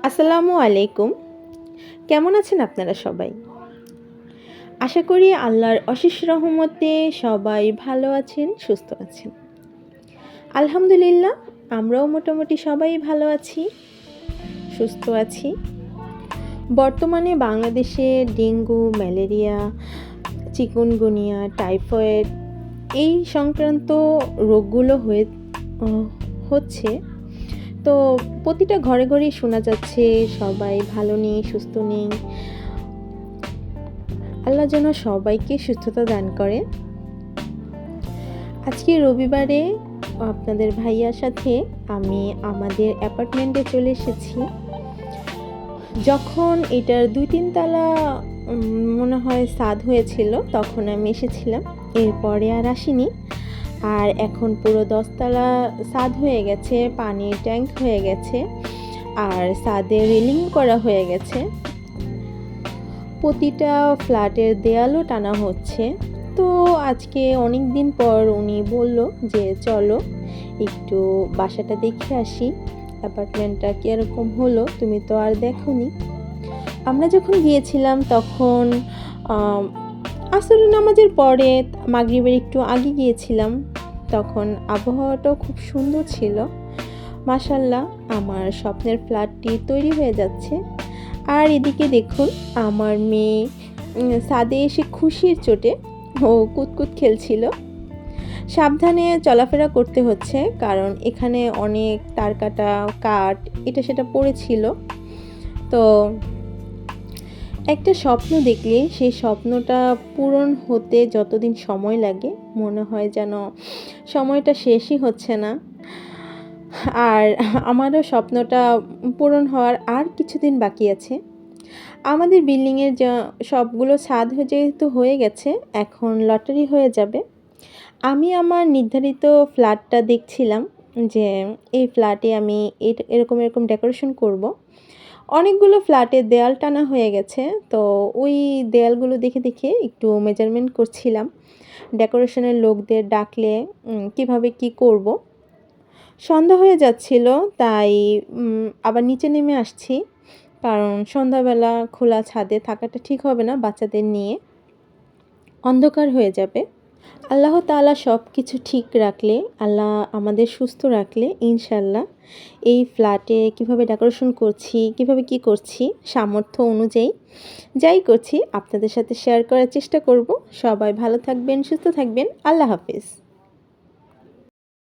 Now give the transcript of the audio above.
আসসালামু আলাইকুম। কেমন আছেন আপনারা সবাই? আশা করি আল্লাহর অশেষ রহমতে সবাই ভালো আছেন, সুস্থ আছেন। আলহামদুলিল্লাহ, আমরাও মোটামুটি সবাই ভালো আছি, সুস্থ আছি। বর্তমানে বাংলাদেশে ডেঙ্গু, ম্যালেরিয়া, চিকুনগুনিয়া, টাইফয়েড এই সংক্রান্ত রোগগুলো হচ্ছে। তো প্রতিটা ঘরে ঘরেই শোনা যাচ্ছে সবাই ভালো নেই, সুস্থ নেই। আল্লাহ যেন সবাইকে সুস্থতা দান করেন। আজকে রবিবারে আপনাদের ভাইয়ার সাথে আমি আমাদের অ্যাপার্টমেন্টে চলে এসেছি। যখন এটার ২-৩ তালা মনে হয় ছাদ হয়েছিল তখন আমি এসেছিলাম, এরপরে আর আসিনি। আর এখন পুরো ১০ তালা ছাদ হয়ে গেছে, পানির ট্যাঙ্ক হয়ে গেছে, আর ছাদে রেলিং করা হয়ে গেছে। প্রতিটা ফ্ল্যাটের দেয়ালও টানা হচ্ছে। তো আজকে অনেক দিন পর উনি বলল যে চলো একটু বাসাটা দেখে আসি, অ্যাপার্টমেন্টটা কীরকম হলো, তুমি তো আর দেখোনি। আমরা যখন গিয়েছিলাম তখন আসরের নামাজের পরে, মাগরিবের একটু আগে গিয়েছিলাম, তখন আবহাওয়াটাও খুব সুন্দর ছিল। মাশাআল্লাহ, আমার স্বপ্নের ফ্ল্যাটটি তৈরি হয়ে যাচ্ছে। আর এদিকে দেখুন আমার মেয়ে ছাদে এসে খুশির চোটে ও কুতকুত খেলছিল। সাবধানে চলাফেরা করতে হচ্ছে কারণ এখানে অনেক তারকাটা, কাঠ এটা সেটা পড়েছিল। তো একটা স্বপ্ন দেখলে সেই স্বপ্নটা পূরণ হতে যতদিন সময় লাগে মনে হয় যেন সময়টা শেষই হচ্ছে না। আর আমারও স্বপ্নটা পূরণ হওয়ার আর কিছুদিন বাকি আছে। আমাদের বিল্ডিংয়ের সবগুলো ছাদ যেহেতু হয়ে গেছে, এখন লটারি হয়ে যাবে। আমি আমার নির্ধারিত ফ্ল্যাটটা দেখছিলাম যে এই ফ্ল্যাটে আমি এরকম ডেকোরেশন করব। অনেকগুলো ফ্ল্যাটের দেয়াল টানা হয়ে গেছে, তো ওই দেয়ালগুলো দেখে দেখে একটু মেজারমেন্ট করছিলাম ডেকোরেশনের লোকদের ডাকলে কিভাবে কি করব। সন্ধ্যা হয়ে যাচ্ছিল, তাই আবার নিচে নেমে আসছি, কারণ সন্ধ্যাবেলা খোলা ছাদে থাকাটা ঠিক হবে না, বাচ্চাদের নিয়ে অন্ধকার হয়ে যাবে। আল্লাহ তাআলা সব কিছু ঠিক রাখলে, আল্লাহ আমাদের সুস্থ রাখলে ইনশাল্লাহ এই ফ্ল্যাটে কিভাবে ডেকোরেশন করছি, কিভাবে কি করছি, সামর্থ্য অনুযায়ী যাই করছি আপনাদের সাথে শেয়ার করার চেষ্টা করব। সবাই ভালো থাকবেন, সুস্থ থাকবেন। আল্লাহ হাফেজ।